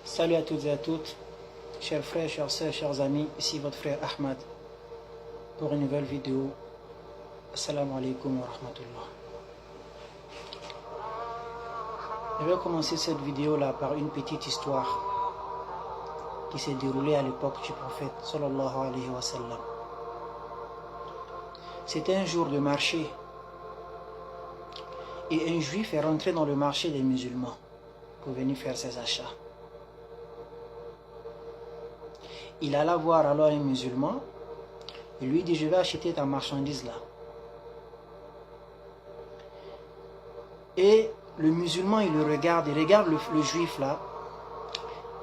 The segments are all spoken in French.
Salut à toutes et à toutes, chers frères, chères sœurs, chers amis, ici votre frère Ahmad pour une nouvelle vidéo. Assalamu alaikum wa rahmatullah. Je vais commencer cette vidéo là par une petite histoire qui s'est déroulée à l'époque du prophète sallallahu alayhi wa sallam. C'était un jour de marché et un juif est rentré dans le marché des musulmans pour venir faire ses achats. Il alla voir alors un musulman et lui dit: je vais acheter ta marchandise là. Et le musulman il regarde le juif là,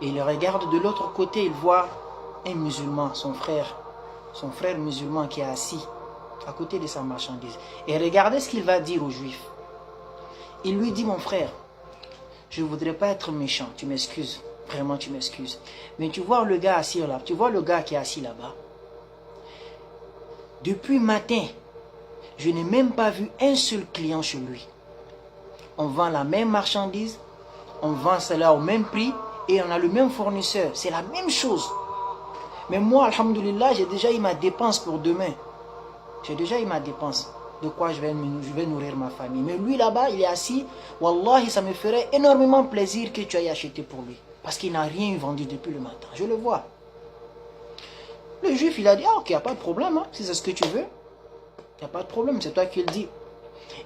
et il regarde de l'autre côté, il voit un musulman, son frère musulman qui est assis à côté de sa marchandise. Et regardez ce qu'il va dire au juif. Il lui dit: mon frère, je ne voudrais pas être méchant, tu m'excuses. Vraiment, tu m'excuses. Mais tu vois le gars assis là, tu vois le gars qui est assis là-bas. Depuis matin, je n'ai même pas vu un seul client chez lui. On vend la même marchandise, on vend cela au même prix et on a le même fournisseur. C'est la même chose. Mais moi, alhamdoulilah, j'ai déjà eu ma dépense pour demain. J'ai déjà eu ma dépense. De quoi je vais nourrir ma famille. Mais lui là-bas, il est assis. Wallahi, ça me ferait énormément plaisir que tu ailles acheter pour lui. Parce qu'il n'a rien vendu depuis le matin. Je le vois. Le juif, il a dit: ah ok, il n'y a pas de problème. Hein, si c'est ce que tu veux. Il n'y a pas de problème, c'est toi qui le dis.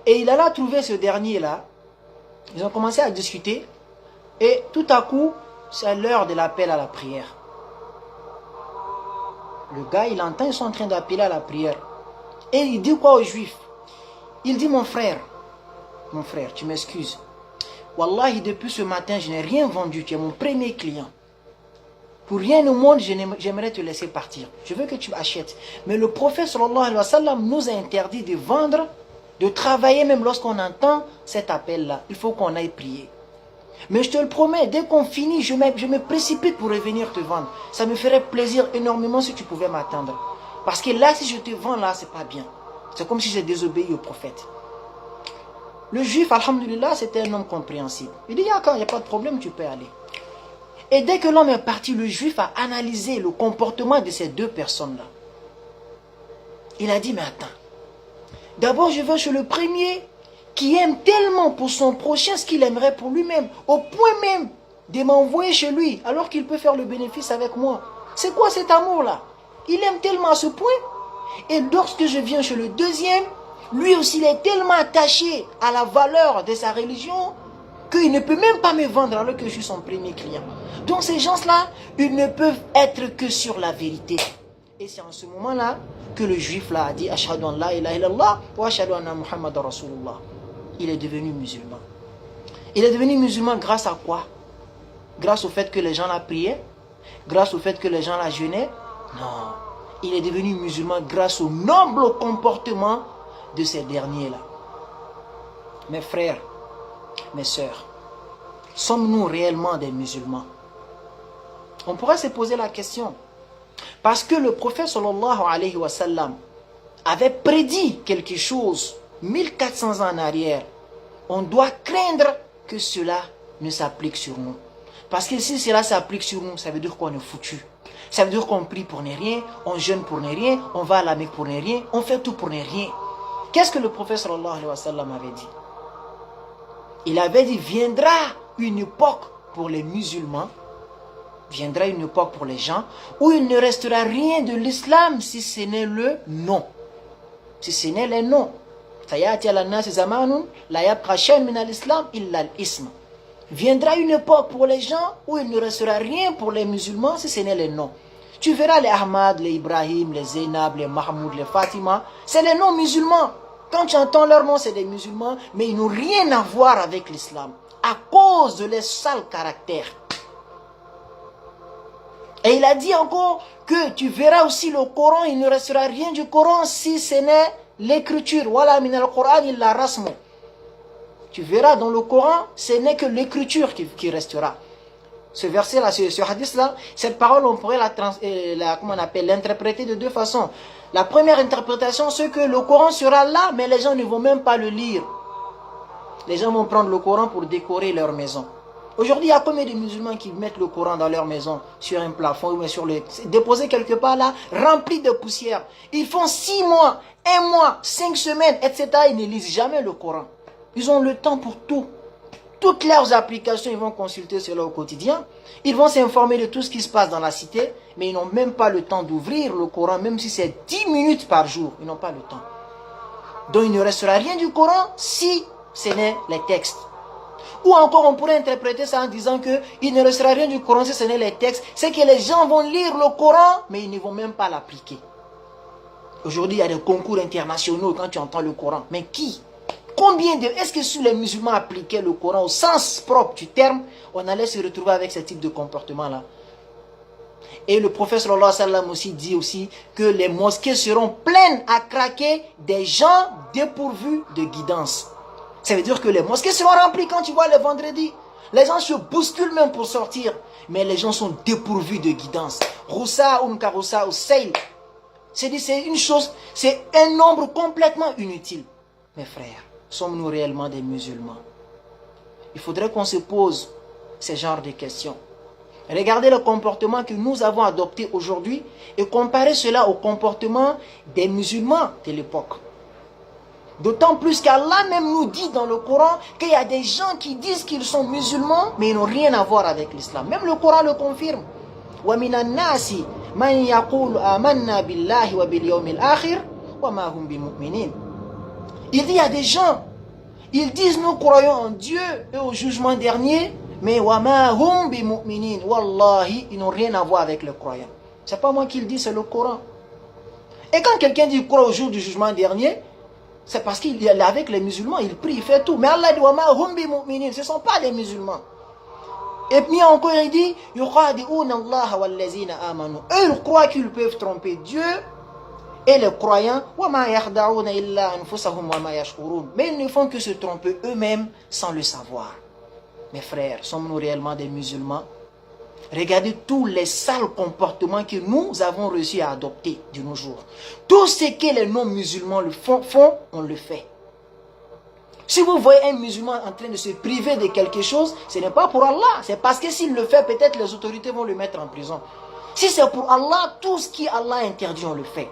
Et il alla trouver ce dernier-là. Ils ont commencé à discuter. Et tout à coup, c'est l'heure de l'appel à la prière. Le gars, il entend, ils sont en train d'appeler à la prière. Et il dit quoi au juif? Il dit: mon frère, tu m'excuses. Wallahi, depuis ce matin, je n'ai rien vendu. Tu es mon premier client. Pour rien au monde, j'aimerais te laisser partir. Je veux que tu achètes. Mais le prophète sallallahu alayhi wa sallam nous a interdit de vendre, de travailler même lorsqu'on entend cet appel-là. Il faut qu'on aille prier. Mais je te le promets, dès qu'on finit, je me précipite pour revenir te vendre. Ça me ferait plaisir énormément si tu pouvais m'attendre. Parce que là, si je te vends là, c'est pas bien. C'est comme si j'ai désobéi au prophète. Le juif, alhamdulillah, c'était un homme compréhensible. Il dit: d'accord, il n'y a pas de problème, tu peux aller. Et dès que l'homme est parti, le juif a analysé le comportement de ces deux personnes-là. Il a dit: mais attends, d'abord je vais chez le premier qui aime tellement pour son prochain ce qu'il aimerait pour lui-même, au point même de m'envoyer chez lui, alors qu'il peut faire le bénéfice avec moi. C'est quoi cet amour-là? Il aime tellement à ce point. Et lorsque je viens chez le deuxième, lui aussi il est tellement attaché à la valeur de sa religion qu'il ne peut même pas me vendre alors que je suis son premier client. Donc ces gens-là, ils ne peuvent être que sur la vérité. Et c'est en ce moment-là que le juif là a dit: Ashhadu an la ilaha illallah wa ashhadu anna Muhammadan Rasulullah. Il est devenu musulman. Il est devenu musulman grâce à quoi? Grâce au fait que les gens la priaient? Grâce au fait que les gens la jeûnaient? Non. Il est devenu musulman grâce au noble comportement de ces derniers-là. Mes frères, mes sœurs, sommes-nous réellement des musulmans? On pourrait se poser la question. Parce que le prophète sallallahu alayhi wa sallam avait prédit quelque chose 1400 ans en arrière. On doit craindre que cela ne s'applique sur nous. Parce que si cela s'applique sur nous, ça veut dire qu'on est foutu. Ça veut dire qu'on prie pour ne rien, on jeûne pour ne rien, on va à la Mecque pour ne rien, on fait tout pour ne rien. Qu'est-ce que le prophète sallallahu alayhi wa sallam avait dit? Il avait dit: viendra une époque pour les musulmans, viendra une époque pour les gens, où il ne restera rien de l'islam si ce n'est le nom. Si ce n'est le nom. Viendra une époque pour les gens où il ne restera rien pour les musulmans si ce n'est les noms. Tu verras les Ahmad, les Ibrahim, les Zainab, les Mahmoud, les Fatima. C'est les noms musulmans. Quand tu entends leur nom, c'est des musulmans, mais ils n'ont rien à voir avec l'islam. À cause de leurs sales caractères. Et il a dit encore que tu verras aussi le Coran, il ne restera rien du Coran si ce n'est l'écriture. Voilà min al-Quran illa rasmu. Tu verras dans le Coran, ce n'est que l'écriture qui restera. Ce verset-là, ce hadith-là, cette parole, on pourrait l'interpréter de deux façons. La première interprétation, c'est que le Coran sera là, mais les gens ne vont même pas le lire. Les gens vont prendre le Coran pour décorer leur maison. Aujourd'hui, il y a combien de musulmans qui mettent le Coran dans leur maison, sur un plafond, ou sur le... déposé quelque part là, rempli de poussière. Ils font 6 mois, 1 mois, 5 semaines, etc. Ils ne lisent jamais le Coran. Ils ont le temps pour tout. Toutes leurs applications, ils vont consulter cela au quotidien. Ils vont s'informer de tout ce qui se passe dans la cité, mais ils n'ont même pas le temps d'ouvrir le Coran, même si c'est 10 minutes par jour. Ils n'ont pas le temps. Donc il ne restera rien du Coran si ce n'est les textes. Ou encore on pourrait interpréter ça en disant que il ne restera rien du Coran si ce n'est les textes. C'est que les gens vont lire le Coran, mais ils ne vont même pas l'appliquer. Aujourd'hui, il y a des concours internationaux quand tu entends le Coran. Mais qui? Combien de... Est-ce que si les musulmans appliquaient le Coran au sens propre du terme, on allait se retrouver avec ce type de comportement-là? Et le prophète sallallahu alayhi wa sallam aussi dit aussi que les mosquées seront pleines à craquer des gens dépourvus de guidance. Ça veut dire que les mosquées seront remplies quand tu vois le vendredi. Les gens se bousculent même pour sortir, mais les gens sont dépourvus de guidance. Roussa ou Mkaroussa ou Seil. C'est une chose, c'est un nombre complètement inutile. Mes frères, sommes-nous réellement des musulmans? Il faudrait qu'on se pose ce genre de questions. Regardez le comportement que nous avons adopté aujourd'hui et comparez cela au comportement des musulmans de l'époque. D'autant plus qu'Allah même nous dit dans le Coran qu'il y a des gens qui disent qu'ils sont musulmans mais ils n'ont rien à voir avec l'islam. Même le Coran le confirme. وَمِنَ النَّاسِ مَنْ يَقُولُ آمَنَّا بِاللَّهِ وَبِالْيَوْمِ الْآخِرِ وَمَا هُمْ بِمُؤْمِنِينَ. Il dit il y a des gens, ils disent nous croyons en Dieu et au jugement dernier, mais وَمَا هُمْ بِمُؤْمِنِينَ. Wallahi, ils n'ont rien à voir avec le croyant. C'est pas moi qui le dis, c'est le Coran. Et quand quelqu'un dit qu'il croit au jour du jugement dernier, c'est parce qu'il est avec les musulmans, il prie, il fait tout. Mais Allah dit وَمَا هُمْ بِمُؤْمِنِينَ. Ce ne sont pas des musulmans. Et puis encore il dit يُخَادِعُونَ اللَّهَ وَالَّذِينَ آمَنُوا. Eux ils croient qu'ils peuvent tromper Dieu et les croyants وَمَا يَخْدَعُونَ إِلَّا أَنفُسَهُمْ وَمَا يَشْعُرُونَ. Mais ils ne font que se tromper eux-mêmes sans le savoir. Mes frères, sommes-nous réellement des musulmans? Regardez tous les sales comportements que nous avons réussi à adopter de nos jours. Tout ce que les non-musulmans font, on le fait. Si vous voyez un musulman en train de se priver de quelque chose, ce n'est pas pour Allah. C'est parce que s'il le fait, peut-être les autorités vont le mettre en prison. Si c'est pour Allah, tout ce qui Allah interdit, on le fait.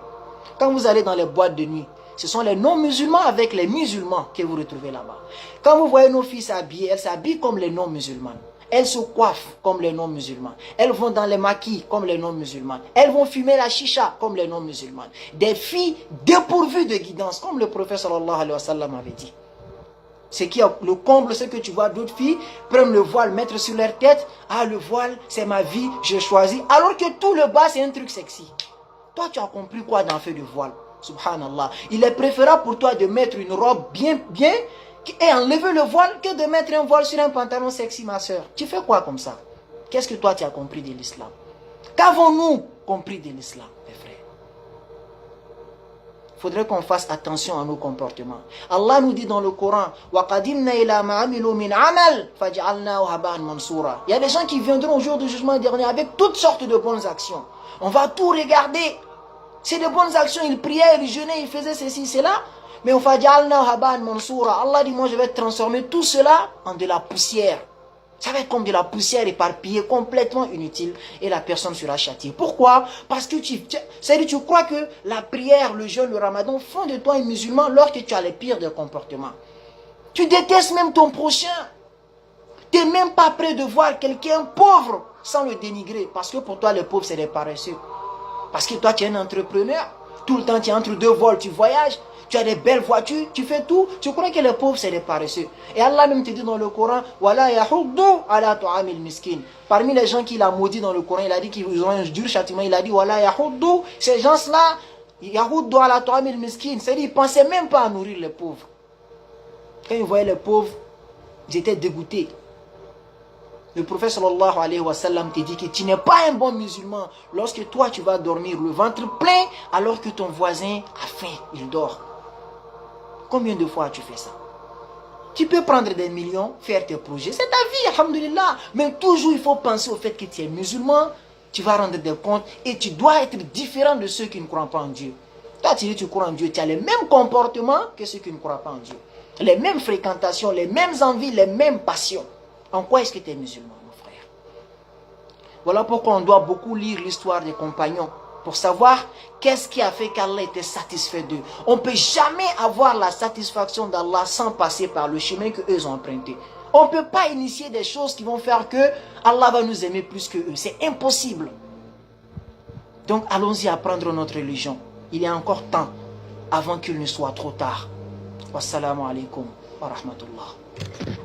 Quand vous allez dans les boîtes de nuit, ce sont les non-musulmans avec les musulmans que vous retrouvez là-bas. Quand vous voyez nos filles s'habiller, elles s'habillent comme les non-musulmans. Elles se coiffent comme les non-musulmans. Elles vont dans les maquis comme les non-musulmans. Elles vont fumer la chicha comme les non-musulmans. Des filles dépourvues de guidance, comme le prophète sallallahu alayhi wa sallam avait dit. Ce qui est le comble, c'est que tu vois d'autres filles prendre le voile, mettre sur leur tête. Ah, le voile, c'est ma vie, je choisis. Alors que tout le bas, c'est un truc sexy. Toi, tu as compris quoi dans le fait de voile? Subhanallah. Il est préférable pour toi de mettre une robe bien, et enlever le voile que de mettre un voile sur un pantalon sexy, ma soeur. Tu fais quoi comme ça? Qu'est-ce que toi, tu as compris de l'islam? Qu'avons-nous compris de l'islam, mes frères? Il faudrait qu'on fasse attention à nos comportements. Allah nous dit dans le Coran, وَقَدِمْنَا إِلَى مَا عَمِلُوا مِنْ عَمَلٍ فَجَعَلْنَاهُ هَبَاءً مَنْصُورًا. Il y a des gens qui viendront au jour du jugement dernier avec toutes sortes de bonnes actions. On va tout regarder. C'est de bonnes actions, ils priaient, ils jeûnaient, ils faisaient ceci, cela. Mais on فَجَعَلْنَاهُ هَبَاءً مَنْصُورًا. Allah dit, moi je vais transformer tout cela en de la poussière. Ça va être comme de la poussière éparpillée, complètement inutile, et la personne sera châtiée. Pourquoi? Parce que tu crois que la prière, le jeûne, le ramadan font de toi un musulman lorsque tu as les pires des comportements. Tu détestes même ton prochain. Tu n'es même pas prêt de voir quelqu'un pauvre sans le dénigrer. Parce que pour toi, les pauvres, c'est des paresseux. Parce que toi, tu es un entrepreneur. Tout le temps, tu es entre deux vols, tu voyages. Tu as des belles voitures, tu fais tout. Tu crois que les pauvres, c'est des paresseux. Et Allah même te dit dans le Coran, Wala yahuddu ala tu'amil miskin. Parmi les gens qu'il a maudit dans le Coran, il a dit qu'ils ont un dur châtiment. Il a dit, Wala yahuddu. Ces gens-là, yahuddu ala tu'amil miskin. C'est-à-dire, ils ne pensaient même pas à nourrir les pauvres. Quand ils voyaient les pauvres, ils étaient dégoûtés. Le prophète sallallahu alayhi wa sallam te dit que tu n'es pas un bon musulman lorsque toi tu vas dormir le ventre plein alors que ton voisin a faim, il dort. Combien de fois tu fais ça? Tu peux prendre des millions, faire tes projets, c'est ta vie, alhamdulillah. Mais toujours il faut penser au fait que tu es musulman, tu vas rendre des comptes et tu dois être différent de ceux qui ne croient pas en Dieu. Toi tu dis tu crois en Dieu, tu as les mêmes comportements que ceux qui ne croient pas en Dieu. Les mêmes fréquentations, les mêmes envies, les mêmes passions. En quoi est-ce que tu es musulman, mon frère? Voilà pourquoi on doit beaucoup lire l'histoire des compagnons pour savoir qu'est-ce qui a fait qu'Allah était satisfait d'eux. On ne peut jamais avoir la satisfaction d'Allah sans passer par le chemin qu'eux ont emprunté. On ne peut pas initier des choses qui vont faire que Allah va nous aimer plus que eux. C'est impossible. Donc allons-y apprendre notre religion. Il y a encore temps avant qu'il ne soit trop tard. Wassalamu alaikum wa rahmatullah.